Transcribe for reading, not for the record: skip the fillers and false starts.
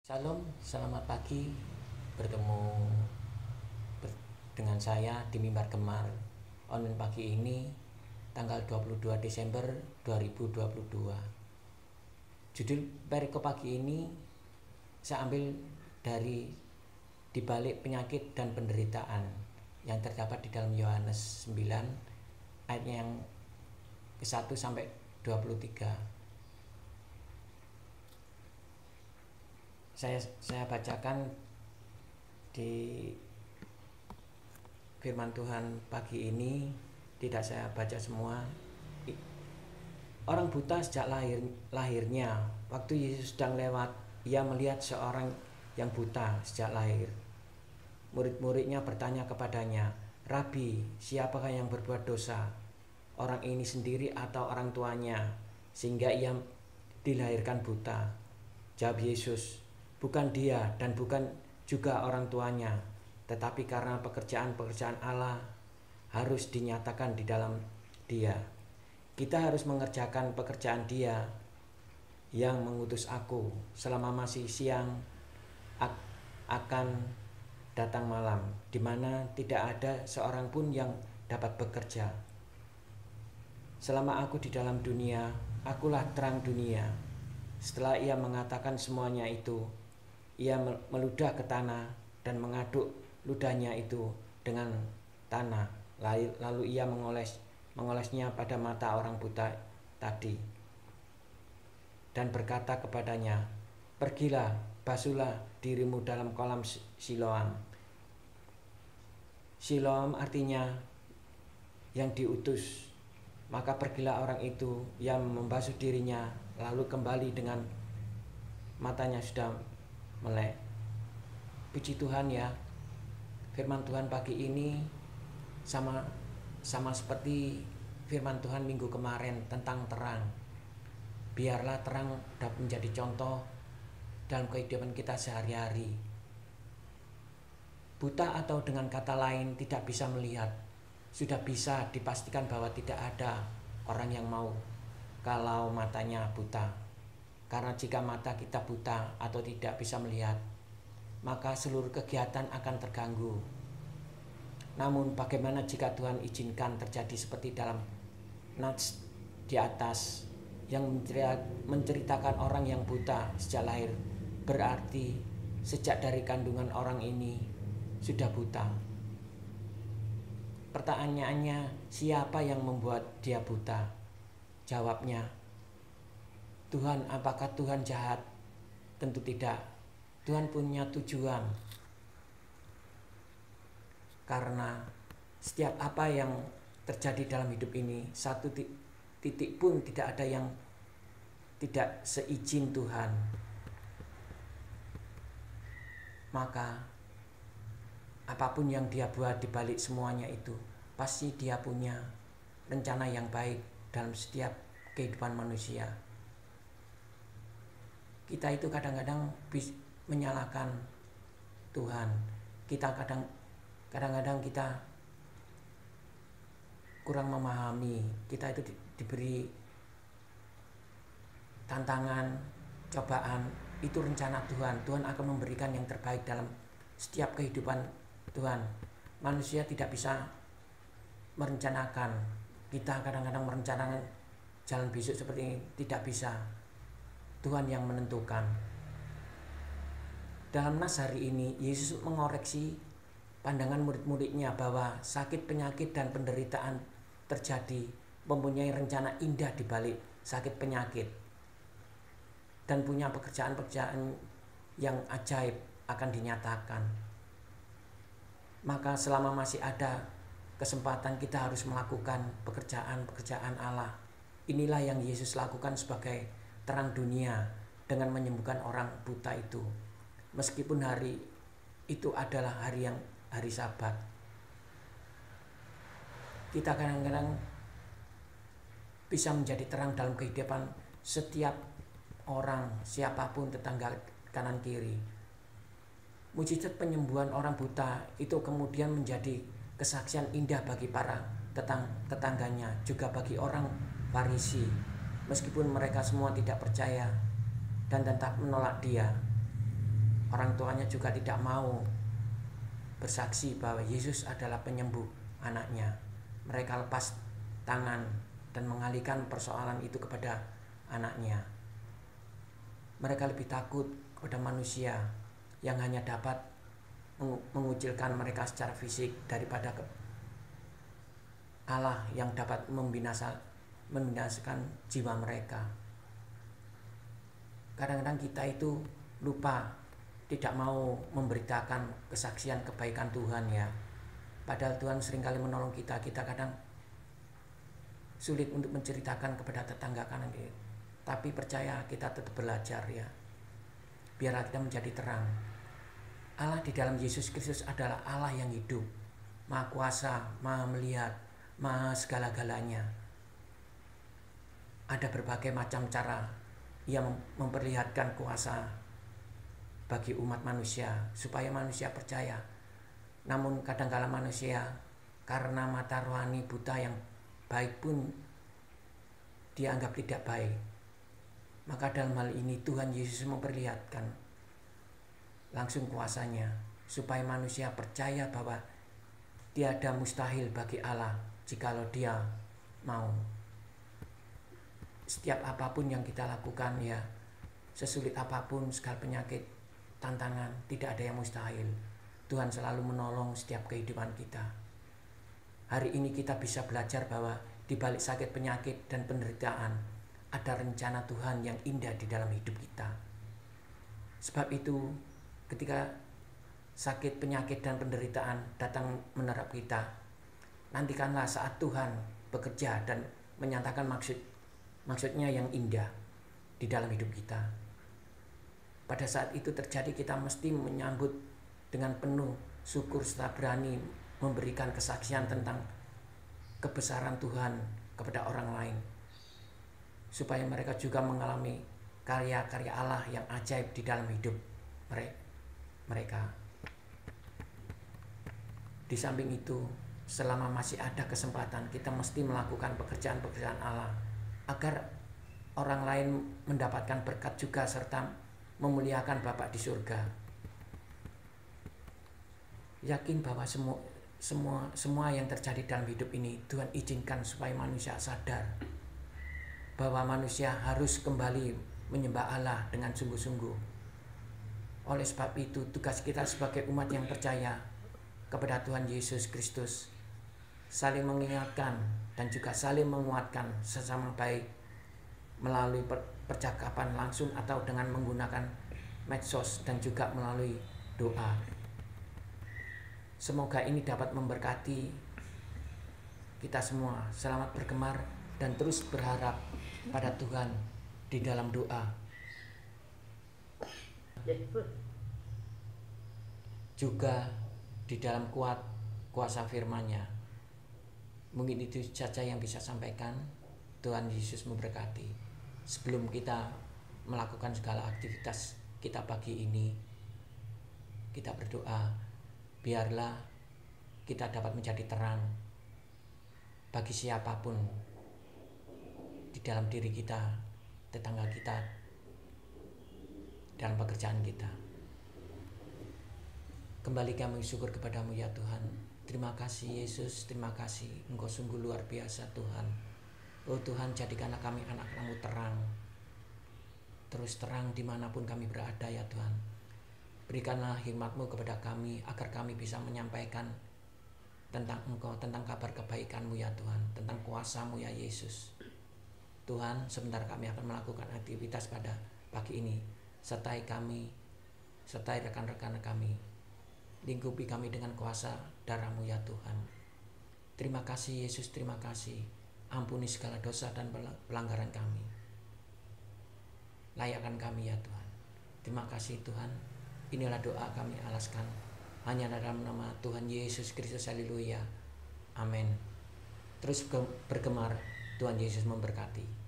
Shalom, selamat pagi. Bertemu dengan saya di Mimbar Gemar online pagi ini tanggal 22 Desember 2022. Judul perikop pagi ini saya ambil dari di balik penyakit dan penderitaan yang terdapat di dalam Yohanes 9 ayat yang ke-1 sampai 23. Saya bacakan di firman Tuhan pagi ini, tidak saya baca semua. Orang buta sejak lahirnya, waktu Yesus sedang lewat, ia melihat seorang yang buta sejak lahir. Murid-muridnya bertanya kepadanya, "Rabi, siapakah yang berbuat dosa? Orang ini sendiri atau orang tuanya, sehingga ia dilahirkan buta?" Jawab Yesus, "Bukan dia dan bukan juga orang tuanya, tetapi karena pekerjaan-pekerjaan Allah harus dinyatakan di dalam dia. Kita harus mengerjakan pekerjaan Dia yang mengutus aku. Selama masih siang akan datang malam, di mana tidak ada seorang pun yang dapat bekerja. Selama aku di dalam dunia, akulah terang dunia." Setelah ia mengatakan semuanya itu, ia meludah ke tanah dan mengaduk ludahnya itu dengan tanah. Lalu ia mengolesnya pada mata orang buta tadi dan berkata kepadanya, "Pergilah, basuhlah dirimu dalam kolam Siloam." Siloam artinya yang diutus. Maka pergilah orang itu, yang membasuh dirinya, lalu kembali dengan matanya sudah melek. Puji Tuhan ya, firman Tuhan pagi ini sama seperti firman Tuhan minggu kemarin tentang terang. Biarlah terang dapat menjadi contoh dalam kehidupan kita sehari-hari. Buta atau dengan kata lain tidak bisa melihat, sudah bisa dipastikan bahwa tidak ada orang yang mau kalau matanya buta. Karena jika mata kita buta atau tidak bisa melihat, maka seluruh kegiatan akan terganggu. Namun bagaimana jika Tuhan izinkan terjadi seperti dalam nats di atas yang menceritakan orang yang buta sejak lahir, berarti sejak dari kandungan orang ini sudah buta. Pertanyaannya, siapa yang membuat dia buta? Jawabnya, Tuhan. Apakah Tuhan jahat? Tentu tidak. Tuhan punya tujuan. Karena setiap apa yang terjadi dalam hidup ini, satu titik pun tidak ada yang tidak seizin Tuhan. Maka apapun yang dia buat di balik semuanya itu, pasti dia punya rencana yang baik dalam setiap kehidupan manusia. Kita itu kadang-kadang menyalahkan Tuhan. Kita kadang-kadang kita kurang memahami. Kita itu diberi tantangan, cobaan, itu rencana Tuhan. Tuhan akan memberikan yang terbaik dalam setiap kehidupan Tuhan. Manusia tidak bisa merencanakan. Kita kadang-kadang merencanakan jalan besok seperti ini, tidak bisa. Tuhan yang menentukan. Dalam nas hari ini, Yesus mengoreksi pandangan murid-muridnya bahwa sakit, penyakit, dan penderitaan terjadi, mempunyai rencana indah di balik sakit penyakit, dan punya pekerjaan-pekerjaan yang ajaib akan dinyatakan. Maka selama masih ada kesempatan, kita harus melakukan pekerjaan-pekerjaan Allah. Inilah yang Yesus lakukan sebagai terang dunia dengan menyembuhkan orang buta itu. Meskipun hari itu adalah hari Sabat. Kita kadang-kadang bisa menjadi terang dalam kehidupan setiap orang, siapapun, tetangga kanan kiri. Mujizat penyembuhan orang buta itu kemudian menjadi kesaksian indah bagi para tetangganya, juga bagi orang Farisi. Meskipun mereka semua tidak percaya dan tetap menolak dia, Orang tuanya juga tidak mau bersaksi bahwa Yesus adalah penyembuh anaknya. Mereka lepas tangan dan mengalihkan persoalan itu kepada anaknya. Mereka lebih takut kepada manusia yang hanya dapat mengucilkan mereka secara fisik daripada Allah yang dapat membinasakan jiwa mereka. Kadang-kadang kita itu lupa, tidak mau memberitakan kesaksian kebaikan Tuhan ya. Padahal Tuhan seringkali menolong kita. Kita kadang sulit untuk menceritakan kepada tetangga kanan kiri. Tapi percaya, kita tetap belajar ya. Biarlah kita menjadi terang. Allah di dalam Yesus Kristus adalah Allah yang hidup, Maha Kuasa, Maha melihat, Maha segala-galanya. Ada berbagai macam cara Ia memperlihatkan kuasa bagi umat manusia supaya manusia percaya. Namun kadang-kala manusia karena mata rohani buta yang baik pun dianggap tidak baik. Maka dalam hal ini Tuhan Yesus memperlihatkan langsung kuasanya supaya manusia percaya bahwa tiada mustahil bagi Allah jikalau Dia mau. Setiap apapun yang kita lakukan ya, sesulit apapun, segala penyakit, tantangan, tidak ada yang mustahil. Tuhan selalu menolong setiap kehidupan kita. Hari ini kita bisa belajar bahwa di balik sakit penyakit dan penderitaan ada rencana Tuhan yang indah di dalam hidup kita. Sebab itu ketika sakit, penyakit, dan penderitaan datang menerap kita, nantikanlah saat Tuhan bekerja dan menyatakan maksudnya yang indah di dalam hidup kita. Pada saat itu terjadi, kita mesti menyambut dengan penuh syukur serta berani memberikan kesaksian tentang kebesaran Tuhan kepada orang lain, supaya mereka juga mengalami karya-karya Allah yang ajaib di dalam hidup mereka. Di samping itu, selama masih ada kesempatan, kita mesti melakukan pekerjaan-pekerjaan Allah agar orang lain mendapatkan berkat juga serta memuliakan Bapa di surga. Yakin bahwa semua yang terjadi dalam hidup ini Tuhan izinkan supaya manusia sadar bahwa manusia harus kembali menyembah Allah dengan sungguh-sungguh. Oleh sebab itu, tugas kita sebagai umat yang percaya kepada Tuhan Yesus Kristus saling mengingatkan dan juga saling menguatkan sesama baik melalui percakapan langsung atau dengan menggunakan medsos dan juga melalui doa. Semoga ini dapat memberkati kita semua. Selamat bergemar dan terus berharap pada Tuhan di dalam doa. Juga di dalam kuasa firman-Nya. Mungkin itu saja yang bisa sampaikan. Tuhan Yesus memberkati. Sebelum kita melakukan segala aktivitas kita pagi ini, kita berdoa, biarlah kita dapat menjadi terang bagi siapapun di dalam diri kita, tetangga kita, dalam pekerjaan kita. Kembali kami syukur kepadamu ya Tuhan. Terima kasih Yesus, terima kasih. Engkau sungguh luar biasa Tuhan. Oh Tuhan, jadikanlah kami anak-anak-Mu terang. Terus terang dimanapun kami berada ya Tuhan. Berikanlah hikmat-Mu kepada kami agar kami bisa menyampaikan tentang Engkau, tentang kabar kebaikan-Mu ya Tuhan, tentang kuasa-Mu ya Yesus. Tuhan, sebentar kami akan melakukan aktivitas pada pagi ini. Sertai kami, sertai rekan-rekan kami. Lingkupi kami dengan kuasa darah-Mu ya Tuhan. Terima kasih Yesus, terima kasih. Ampuni segala dosa dan pelanggaran kami. Layakkan kami ya Tuhan. Terima kasih Tuhan. Inilah doa kami alaskan hanya dalam nama Tuhan Yesus Kristus. Haleluya. Amin. Terus bergemar. Tuhan Yesus memberkati.